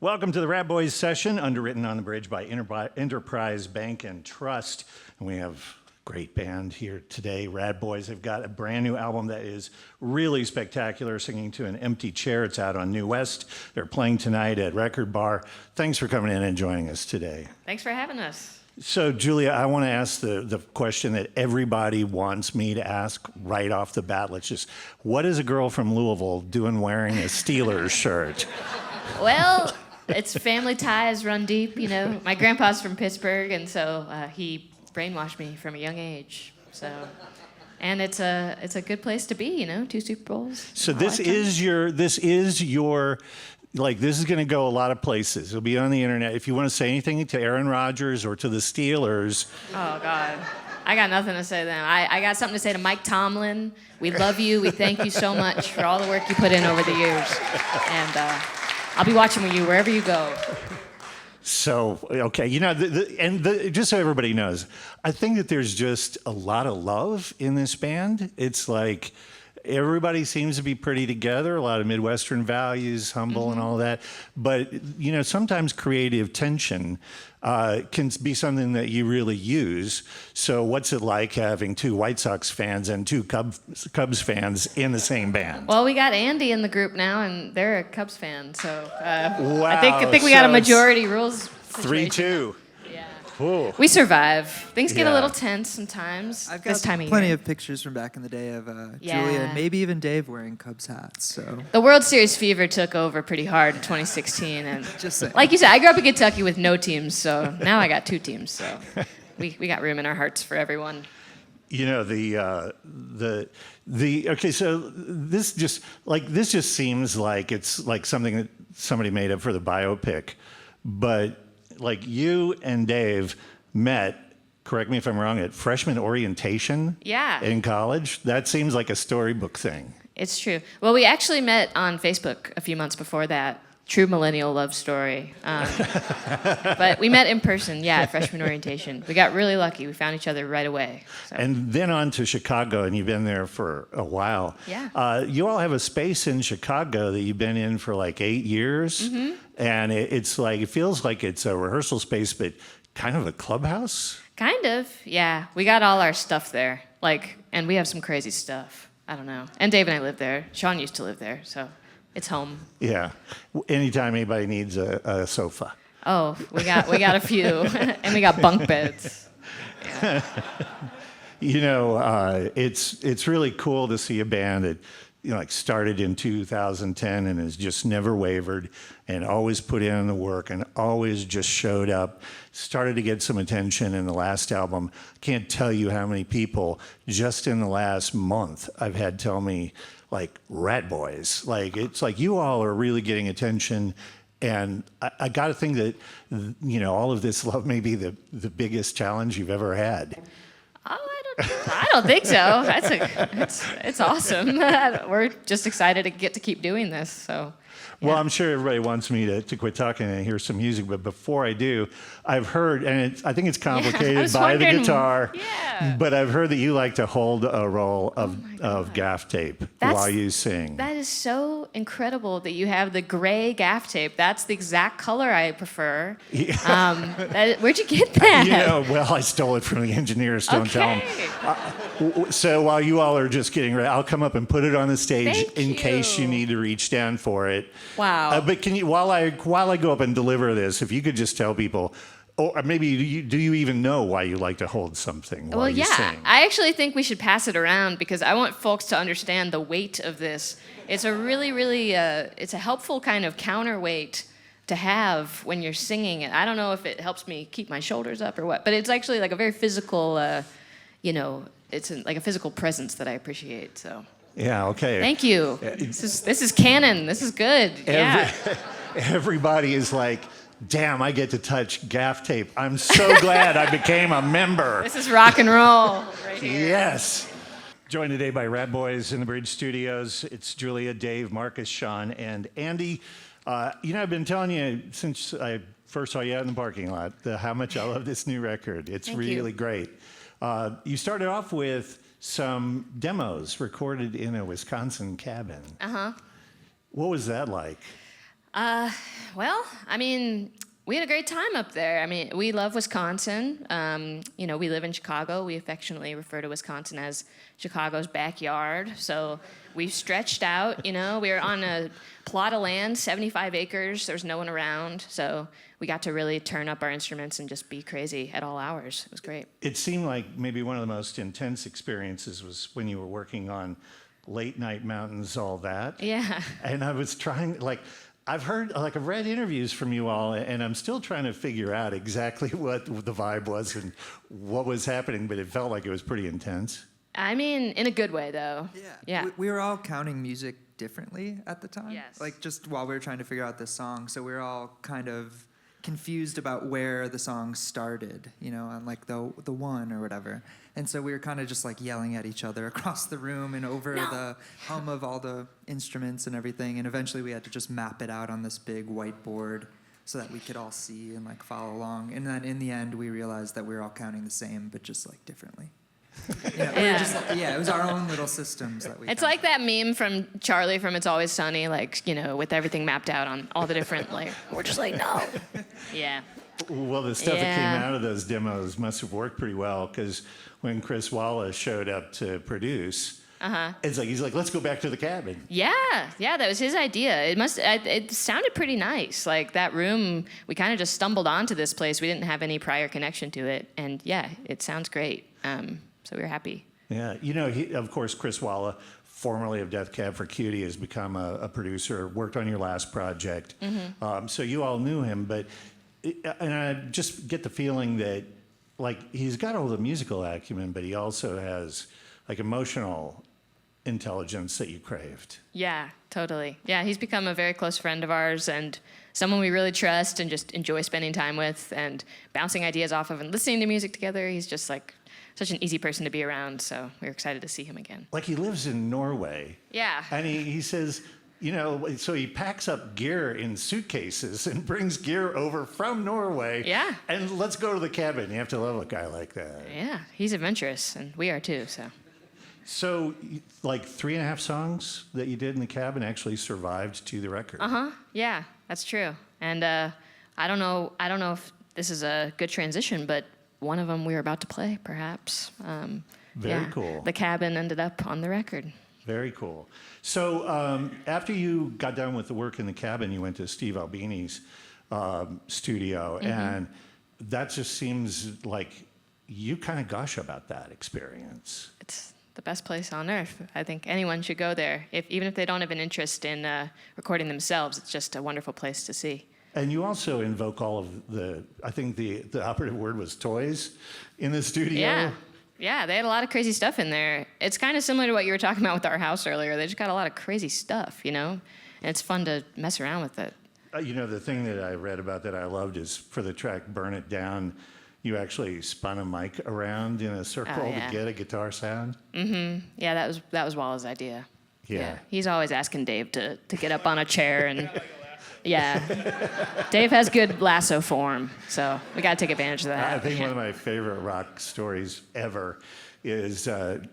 Welcome to the Ratboys session, underwritten on the Bridge by Enterprise Bank and Trust. And we have a great band here today, Ratboys. They've got a brand new album that is really spectacular, Singing to an Empty Chair. It's out on New West. They're playing tonight at Record Bar. Thanks for coming in and joining us today. Thanks for having us. So, Julia, I want to ask the question that everybody wants me to ask right off the bat. What is a girl from Louisville doing wearing a Steelers shirt? Well, it's family ties run deep, you know. My grandpa's from Pittsburgh, and so he brainwashed me from a young age. And it's a good place to be, you know, 2 Super Bowls. So this is your, this is going to go a lot of places. It'll be on the internet. If you want to say anything to Aaron Rodgers or to the Steelers. Oh, God. I got nothing to say to them. I got something to say to Mike Tomlin. We love you. We thank you so much for all the work you put in over the years. And I'll be watching with you wherever you go. So, okay, you know, just so everybody knows, I think that there's just a lot of love in this band. It's like everybody seems to be pretty together, a lot of Midwestern values, humble and all that. But, you know, sometimes creative tension can be something that you really use. So what's it like having 2 White Sox fans and 2 Cubs fans in the same band? Well, we got Andy in the group now, and they're a Cubs fan. So wow. I think we got a majority rules situation. 3-2. Yeah. We survive. Things get a little tense sometimes. I've got plenty of pictures from back in the day of Julia and maybe even Dave wearing Cubs hats. So the World Series fever took over pretty hard in 2016, and just saying. Like you said, I grew up in Kentucky with no teams, so now I got 2 teams. So we got room in our hearts for everyone. You know, okay, so this just seems like it's like something that somebody made up for the biopic, but like you and Dave met, correct me if I'm wrong, at freshman orientation in college. That seems like a storybook thing. It's true. Well, we actually met on Facebook a few months before that. True millennial love story. But we met in person, at freshman orientation. We got really lucky. We found each other right away. So. And then on to Chicago, and you've been there for a while. Yeah. You all have a space in Chicago that you've been in for like 8 years. Mm-hmm. And it's like, it feels like it's a rehearsal space, but kind of a clubhouse? Kind of, yeah. We got all our stuff there. And we have some crazy stuff. I don't know. And Dave and I live there. Sean used to live there, so... It's home. Yeah. Anytime anybody needs a sofa. Oh, we got a few, and we got bunk beds. Yeah. You know, it's really cool to see a band that started in 2010 and has just never wavered and always put in the work and always just showed up. Started to get some attention in the last album. Can't tell you how many people just in the last month I've had tell me. Like Ratboys, it's like you all are really getting attention, and I got to think that all of this love may be the biggest challenge you've ever had. Oh, I don't think so. It's awesome. We're just excited to get to keep doing this. So. Yeah. Well, I'm sure everybody wants me to quit talking and hear some music, but before I do, I've heard, and I think it's complicated by the guitar, but I've heard that you like to hold a roll of gaff tape while you sing. That is so incredible that you have the gray gaff tape. That's the exact color I prefer. Yeah. Where'd you get that? Well, I stole it from the engineers. Don't tell them. So while you all are just getting ready, I'll come up and put it on the stage in case you need to reach down for it. Wow. But can you, while I go up and deliver this, if you could just tell people, or maybe do you even know why you like to hold something while you sing? I actually think we should pass it around because I want folks to understand the weight of this. It's a really, really, it's a helpful kind of counterweight to have when you're singing. I don't know if it helps me keep my shoulders up or what, but it's actually like a very physical, it's like a physical presence that I appreciate, so. Yeah, okay. Thank you. This is canon. This is good. Everybody is like, damn, I get to touch gaff tape. I'm so glad I became a member. This is rock and roll right here. Yes. Joined today by Ratboys in the Bridge Studios. It's Julia, Dave, Marcus, Sean, and Andy. I've been telling you since I first saw you out in the parking lot how much I love this new record. It's really great. You started off with some demos recorded in a Wisconsin cabin. Uh-huh. What was that like? Well, I mean, we had a great time up there. I mean, we love Wisconsin. We live in Chicago. We affectionately refer to Wisconsin as Chicago's backyard. So we stretched out, we were on a plot of land, 75 acres. There was no one around. So we got to really turn up our instruments and just be crazy at all hours. It was great. It seemed like maybe one of the most intense experiences was when you were working on Late Night Mountains, all that. Yeah. And I was trying, I've read interviews from you all, and I'm still trying to figure out exactly what the vibe was and what was happening, but it felt like it was pretty intense. I mean, in a good way, though. Yeah. We were all counting music differently at the time. Yes. Just while we were trying to figure out this song. So we were all kind of confused about where the song started, on the one or whatever. And so we were kind of just yelling at each other across the room and over the hum of all the instruments and everything. And eventually we had to just map it out on this big whiteboard so that we could all see and follow along. And then in the end we realized that we were all counting the same, but just differently. It was our own little systems that we. It's like that meme from Charlie from It's Always Sunny, with everything mapped out on all the different we're just no. Yeah. Well, the stuff that came out of those demos must have worked pretty well, because when Chris Wallace showed up to produce, he's like, let's go back to the cabin. Yeah, that was his idea. It sounded pretty nice. That room, we kind of just stumbled onto this place. We didn't have any prior connection to it, and it sounds great. So we were happy. Yeah, of course, Chris Walla, formerly of Death Cab for Cutie, has become a producer, worked on your last project. Mm-hmm. So you all knew him, and I just get the feeling that, he's got all the musical acumen, but he also has, emotional intelligence that you craved. Yeah, totally. Yeah, he's become a very close friend of ours and someone we really trust and just enjoy spending time with and bouncing ideas off of and listening to music together. He's just, such an easy person to be around, so we're excited to see him again. He lives in Norway. Yeah. And he says, so he packs up gear in suitcases and brings gear over from Norway. Yeah. And let's go to the cabin. You have to love a guy like that. Yeah, he's adventurous, and we are too, so. So, 3.5 songs that you did in the cabin actually survived to the record. Yeah, that's true. And I don't know if this is a good transition, but one of them we were about to play, perhaps. Very cool. The cabin ended up on the record. Very cool. So after you got done with the work in the cabin, you went to Steve Albini's studio, and that just seems like you kind of gush about that experience. It's the best place on earth. I think anyone should go there, even if they don't have an interest in recording themselves. It's just a wonderful place to see. And you also invoke all of I think the operative word was toys in the studio. Yeah, they had a lot of crazy stuff in there. It's kind of similar to what you were talking about with our house earlier. They just got a lot of crazy stuff, and it's fun to mess around with it. The thing that I read about that I loved is for the track Burn It Down, you actually spun a mic around in a circle to get a guitar sound. Mm-hmm. Yeah, that was Walla's idea. Yeah. He's always asking Dave to get up on a chair and... Yeah. Dave has good lasso form, so we got to take advantage of that. I think one of my favorite rock stories ever is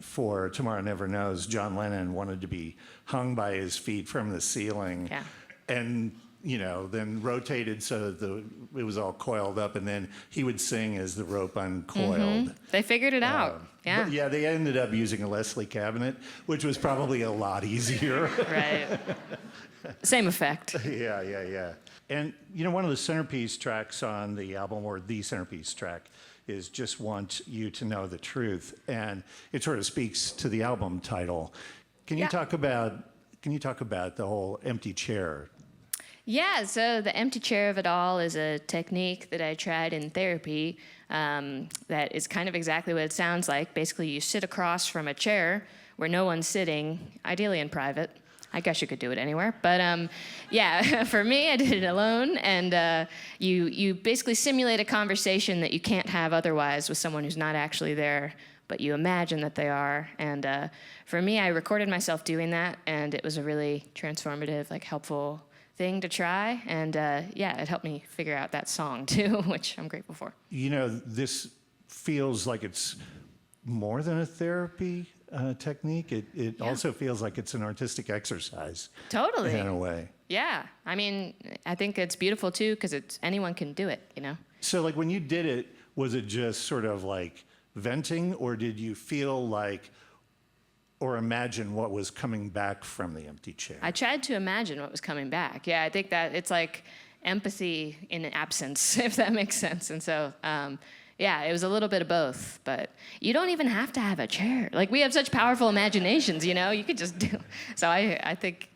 for Tomorrow Never Knows. John Lennon wanted to be hung by his feet from the ceiling. Yeah. And, then rotated so that it was all coiled up, and then he would sing as the rope uncoiled. Mm-hmm. They figured it out. Yeah, they ended up using a Leslie cabinet, which was probably a lot easier. Right. Same effect. Yeah. And, one of the centerpiece tracks on the album, or the centerpiece track, is Just Want You to Know the Truth. And it sort of speaks to the album title. Can you talk about the whole empty chair? Yeah, so the empty chair of it all is a technique that I tried in therapy that is kind of exactly what it sounds like. Basically, you sit across from a chair where no one's sitting, ideally in private. I guess you could do it anywhere. But for me, I did it alone. And you basically simulate a conversation that you can't have otherwise with someone who's not actually there, but you imagine that they are. And for me, I recorded myself doing that, and it was a really transformative, helpful thing to try. And it helped me figure out that song too, which I'm grateful for. This feels like it's more than a therapy technique. It Yeah. also feels like it's an artistic exercise Totally. in a way. Yeah. I mean, I think it's beautiful too because it's anyone can do it, you know? So like when you did it, was it just sort of like venting, or did you feel like or imagine what was coming back from the empty chair? I tried to imagine what was coming back. Yeah, I think that it's like empathy in absence, if that makes sense. And so, yeah, it was a little bit of both. But you don't even have to have a chair. Like, we have such powerful imaginations, you know? You could just do. So I think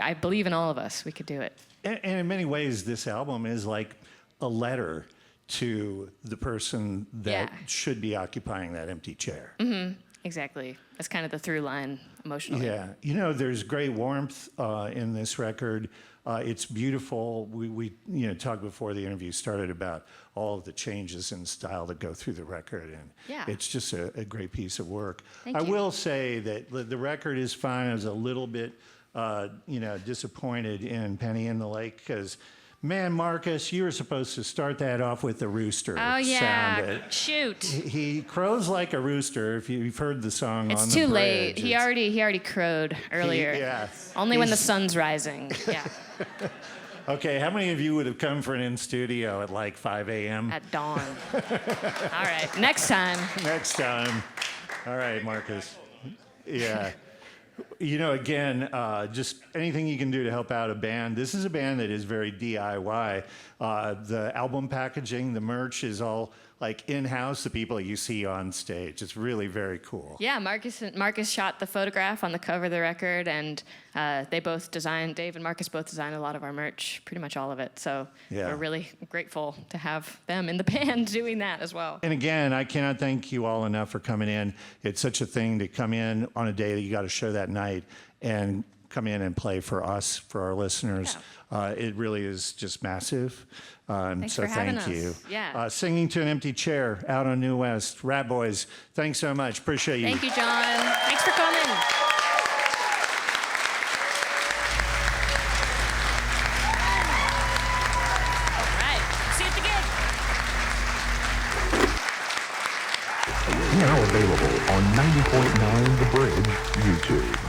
I believe in all of us. We could do it. And in many ways, this album is like a letter to the person that Yeah. should be occupying that empty chair. Exactly. That's kind of the through line emotionally. Yeah, you know, there's great warmth in this record. It's beautiful. We talked before the interview started about all of the changes in style that go through the record, and Yeah. it's just a great piece of work. Thank I you. will say that the record is fine. I was a little bit, disappointed in Penny in the Lake because, man, Marcus, you were supposed to start that off with the rooster Oh, yeah. sound. Shoot. He crows like a rooster. If you've heard the song It's on too the late. bridge, He already crowed earlier. yeah. Only when the He's- sun's rising. Yeah. Okay, how many of you would have come for an in studio at like 5 a.m.? At dawn. All right. Next time. Next time. All right, Marcus. Yeah. You know, again, just anything you can do to help out a band. This is a band that is very DIY. The album packaging, the merch is all like in-house, the people you see on stage. It's really very cool. Yeah, Marcus shot the photograph on the cover of the record, and they both designed, Dave and Marcus both designed a lot of our merch, pretty much all of it. So Yeah. we're really grateful to have them in the band doing that as well. And again, I cannot thank you all enough for coming in. It's such a thing to come in on a day that you got a show that night and come in and play for us, for our listeners. It really is just massive. Thanks so for having thank you. us. Yeah. Singing to an Empty Chair out on New West. Ratboys, thanks so much. Appreciate you. Thank you, John. Thanks for coming. All right. See you at the gig. Now available on 90.9 The Bridge YouTube.